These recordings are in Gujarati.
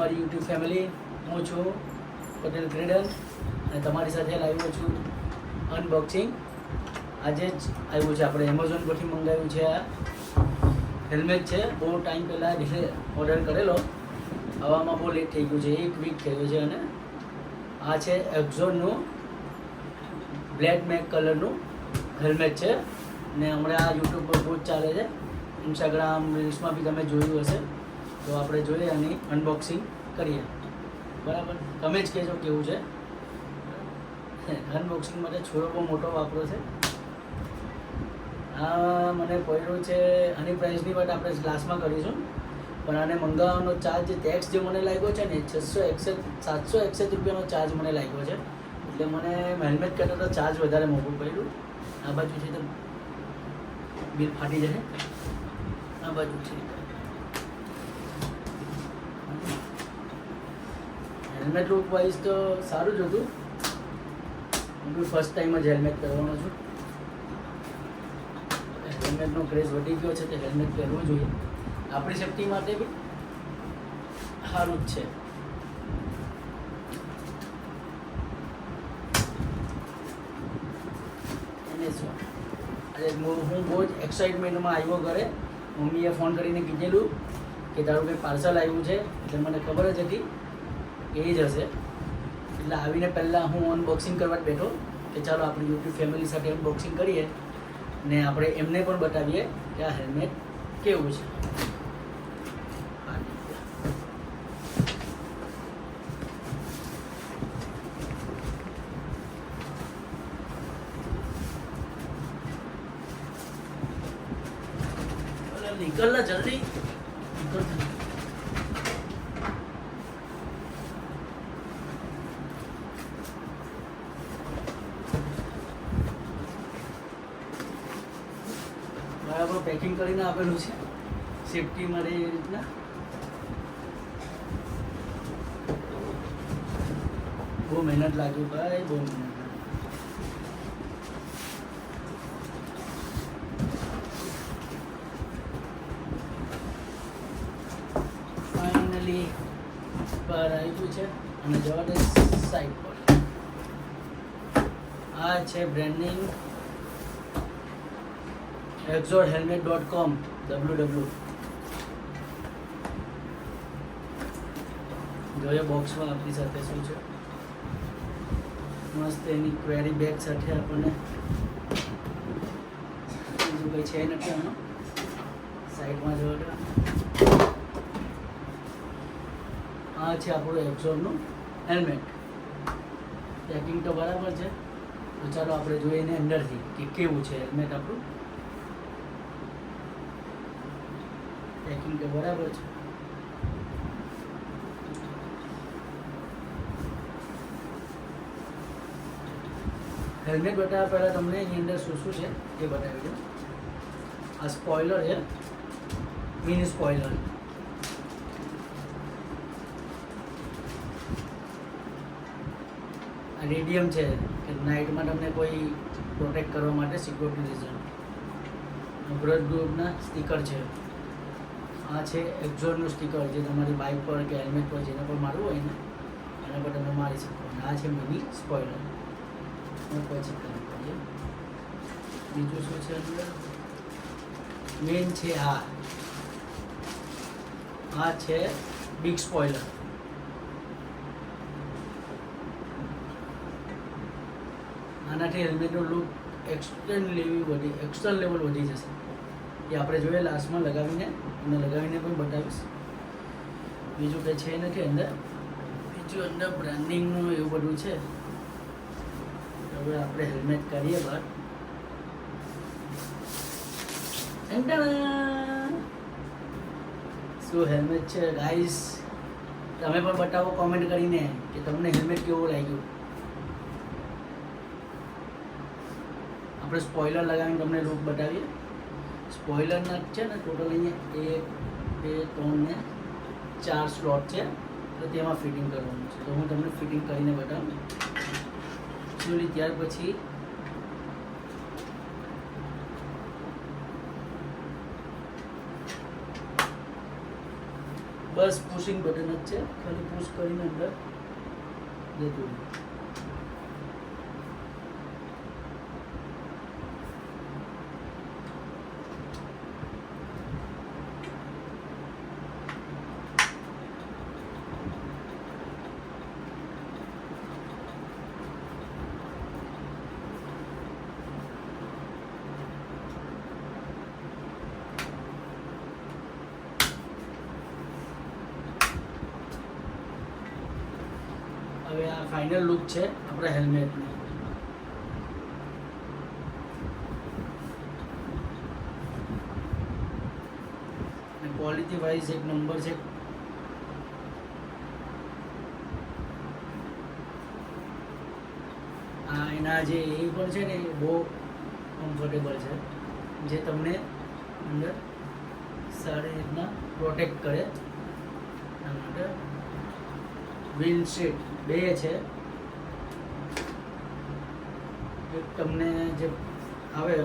અમારી યુટ્યુબ ફેમિલી. હું છું પટેલ ક્રીડન અને તમારી સાથે લાવ્યો છું અનબોક્સિંગ. આજે જ આવ્યું છે, આપણે એમેઝોન પરથી મંગાવ્યું છે. આ હેલ્મેટ છે, બહુ ટાઈમ પહેલાં ઓર્ડર કરેલો, હવામાં બહુ લેટ થઈ ગયું છે, 1 વીક થયું છે. અને આ છે એક્ઝોનનું બ્લેક મેક કલરનું હેલ્મેટ છે ને હમણાં આ યુટ્યુબ પર બહુ જ ચાલે છે, ઇન્સ્ટાગ્રામ રીલ્સમાં બી તમે જોયું હશે. તો આપણે જોઈએ આની અનબોક્સિંગ કરીએ. બરાબર, તમે જ કહેજો કેવું છે. અનબોક્સિંગ માટે છોડો બહુ મોટો વાપરો છે. આ મને પડ્યું છે, આની પ્રાઇસની વાત આપણે ક્લાસમાં કરીશું, પણ આને મંગાવવાનો ચાર્જ, ટેક્સ જે મને લાગ્યો છે ને 761 રૂપિયાનો ચાર્જ મને લાગ્યો છે. એટલે મને હેલ્મેટ કરતાં તો ચાર્જ વધારે મોંઘું પડ્યું. આ બાજુ છે તો બિલ ફાટી જશે. આ બાજુ છે હેલ્મેટ લુક વાઇઝ તો સારું જ હતું. હું બી ફર્સ્ટ ટાઈમ જ હેલ્મેટ પહેરવાનો છું. હેલ્મેટનો ક્રેઝ વધી ગયો છે, તો હેલ્મેટ પહેરવું જોઈએ. આપણી સેફ્ટી માટે બી સારું જ છે. હું બહુ જ એક્સાઇટમેન્ટમાં આવ્યો ઘરે. મમ્મીએ ફોન કરીને કીધેલું કે તારું કંઈ પાર્સલ આવ્યું છે, એટલે મને ખબર જ હતી કે એ જ હશે. એટલે આવીને પહેલાં હું અનબોક્સિંગ કરવા જ બેઠો કે ચાલો આપણી યુટ્યુબ ફેમિલી સાથે અનબોક્સિંગ કરીએ ને આપણે એમને પણ બતાવીએ કે આ હેલ્મેટ કેવું છે. निकल ना जल्दी, निकल. બરાબર પેકિંગ કરીને આપેલું છે સેફટી માટે એ રીતના. બહુ મહેનત લાગી ભાઈ, બહુ મહેનત. બહાર આવ્યું છે અને જવા દે સાઈડ પર. આ છે બ્રાન્ડિંગ exohelmet.com www. જોઈએ બોક્સમાં આપણી સાથે શું છે. મસ્ત એની ક્વેરી બેગ સાથે આપણને બીજું કંઈ છે નથી. આનો સાઈડમાં જોવા. આ છે આપણું એક્ઝોનનું હેલ્મેટ. પેકિંગ તો બરાબર છે, તો ચાલો આપણે જોઈએ એને અંદરથી કે કેવું છે હેલ્મેટ આપણું. પેકિંગ તો બરાબર છે. હેલ્મેટ બતાવ્યા પહેલાં તમને એની અંદર શું શું છે એ બતાવી દઉં. આ સ્પોઇલર છે, મિની સ્પોઇલર. રેડિયમ છે કે નાઇટમાં તમને કોઈ પ્રોટેક્ટ કરવા માટે સિક્યોરિટી રીઝન. બ્લડ ગ્રુપના સ્ટીકર છે. આ છે એક્ઝોનનું સ્ટીકર, જે તમારી બાઇક પર કે હેલ્મેટ પર જેના પર મારવું હોય ને એના પર તમે મારી શકો. અને આ છે મિની સ્પોઇલર. પછી કરીએ બીજું શું છે અંદર. મેન છે આ છે બિગ સ્પોઇલર. આનાથી હેલ્મેટનો લુક એક્સ્ટ્રા લેવલ વધી જશે. એ આપણે જોઈએ લાસ્ટમાં લગાવીને પણ બતાવીશ. બીજું કંઈ છે નથી અંદર. બીજું અંદર બ્રાન્ડિંગનું એવું બધું છે. હવે આપણે હેલ્મેટ કરીએ બહાર. શું હેલ્મેટ છે ગાઈસ, તમે પણ બતાવો કોમેન્ટ કરીને કે તમને હેલ્મેટ કેવું લાગ્યું. આપણે સ્પોઇલર લગાવીને તમને લુક બતાવીએ. સ્પોઇલરના છે ને ટોટલ અહીંયા 1 2 3 ને 4 સ્લોટ છે, તો તેમાં ફિટિંગ કરવાનું છે. તો હું તમને ફિટિંગ કરીને બતાવું. એકચ્યુઅલી ત્યાર પછી બસ પુશિંગ બટન જ છે, ખાલી પુશ કરીને અંદર જતું રહે. હવે આ ફાઇનલ લુક છે આપણા હેલ્મેટની. ક્વોલિટી વાઇઝ એક નંબર છે. આ એના જે એ પણ છે ને એ બહુ કમ્ફર્ટેબલ છે, જે તમને અંદર સારી રીતના પ્રોટેક્ટ કરે. એના માટે વિન્ડશીલ્ડ બે છે. એક તમને જે આવે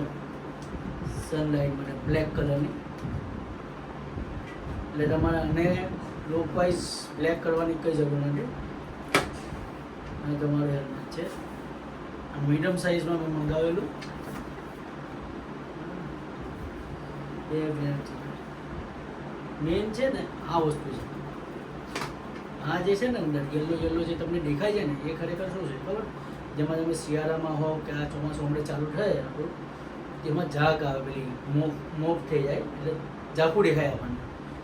સનલાઇટ માટે બ્લેક કલરની, એટલે તમારે આને લુક વાઇઝ બ્લેક કરવાની કંઈ જરૂર નથી. અને તમારું હેલ્મેટ છે આ મીડિયમ સાઇઝમાં મેં મંગાવેલું. બે મિનિટ મેઇન છે ને આ વસ્તુ છે. આ જે છે ને અંદર યલો જે તમને દેખાય છે ને એ ખરેખર શું છે ખબર? જેમાં તમે શિયાળામાં હો કે આ ચોમાસું હમણાં ચાલુ થાય આપણું, તેમાં ઝાંક આવે, પેલી મોફ થઈ જાય એટલે ઝાંખું દેખાય આપણને.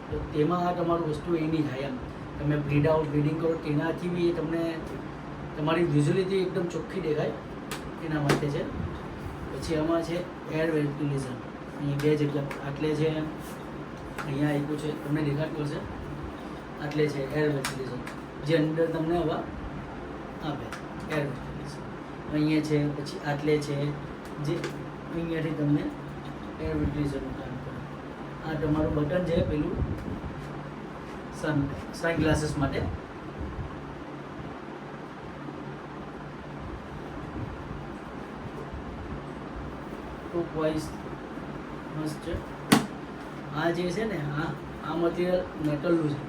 તો તેમાં આ તમારું વસ્તુ એ નહીં થાય. એમ તમે બ્રીડિંગ કરો તેનાથી બી એ તમને તમારી વિઝ્યુઅલિટી એકદમ ચોખ્ખી દેખાય, એના માટે છે. પછી આમાં છે એર વેન્ટિલેશન. અહીં બે જગ્યા આટલે છે, અહીંયા આપ્યું છે, તમને દેખાતું હશે. આટલે છે એર વેન્ટિલેશન, જે અંદર તમને હવા આપે એર વેન્ટિલેશન. અહીંયા છે, પછી આટલે છે, જે અહીંયાથી તમને એર વેન્ટિલેશનનું કામ કરે. આ તમારું બટન છે પેલું સન ગ્લાસીસ માટે. ટૂંક વાઇઝ મસ્ત છે. આ જે છે ને આ મટીરિયલ મેટલનું છે,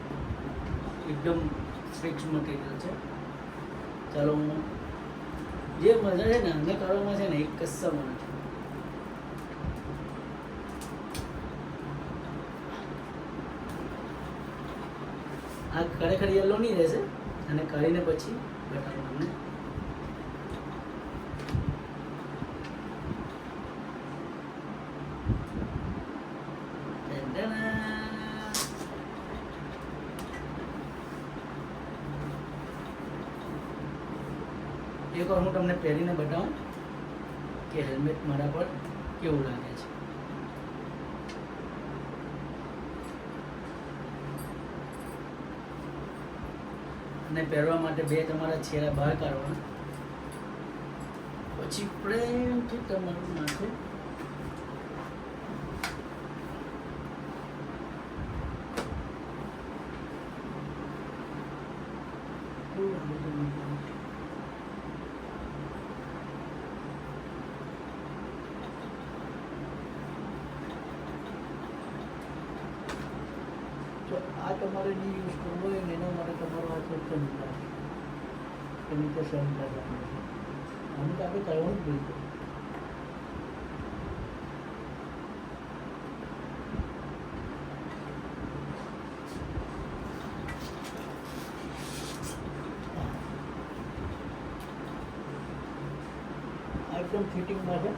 એકદમ ફિક્સ મટીરિયલ છે. ચાલો હું જે મજા છે ને અમને કરવામાં છે ને એક કશામાં નથી. આ ખરેખર યલો નહીં રહેશે, અને કરીને પછી બતાવું તમને. એકવાર હું તમને પહેરીને બતાવું કે હેલ્મેટ મારા પર કેવું લાગે છે. અને પહેરવા માટે બે તમારા છેડા બહાર કાઢવાના, પછી પ્રેમથી તમારું માથું આ તમારે જે યુઝ કરવો હોય ને એના માટે તમારો આ ફક્ત નીકળે એની તો સહન કરવાનું છે. અમુક આપણે કરવાનું જ બિલકુલ. આ એકદમ ફિટિંગમાં છે.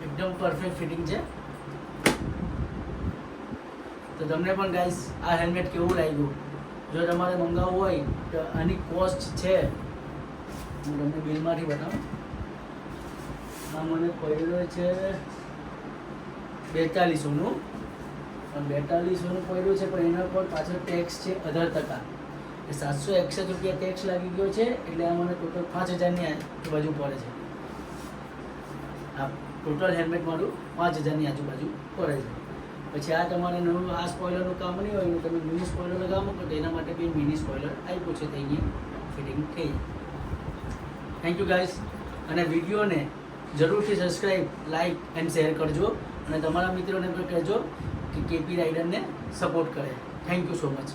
એકદમ પરફેક્ટ ફિટિંગ છે. તો તમને પણ ગાઈસ આ હેલ્મેટ કેવું લાગ્યું? જો તમારે મંગાવવું હોય તો આની કોસ્ટ છે, હું તમને બિલમાંથી બતાવું. આ મને પડ્યો છે 4200નું, પણ 4200નું પડ્યું છે, પણ એના પર પાછળ ટેક્સ છે 18%. એ 761 રૂપિયા ટેક્સ લાગી ગયો છે, એટલે આ મને ટોટલ 5000ની આજુબાજુ પડે છે. આ ટોટલ હેલ્મેટ મારું 5000ની આજુબાજુ પડે છે. પછી આ તમારે નવું આ સ્પોઇલરનું કામ નહીં હોય ને તમે મિની સ્પોઇલર લગાવો તો એના માટે બી મિની સ્પોઇલર આપ્યું છે તે અહીંયા ફિટિંગ થઈ જાય. Thank you guys. અને વિડીયોને જરૂરથી સબસ્ક્રાઈબ, લાઈક એન્ડ શેર કરજો અને તમારા મિત્રોને પણ કહેજો કે કેપી રાઇડરને સપોર્ટ કરે. Thank you so much.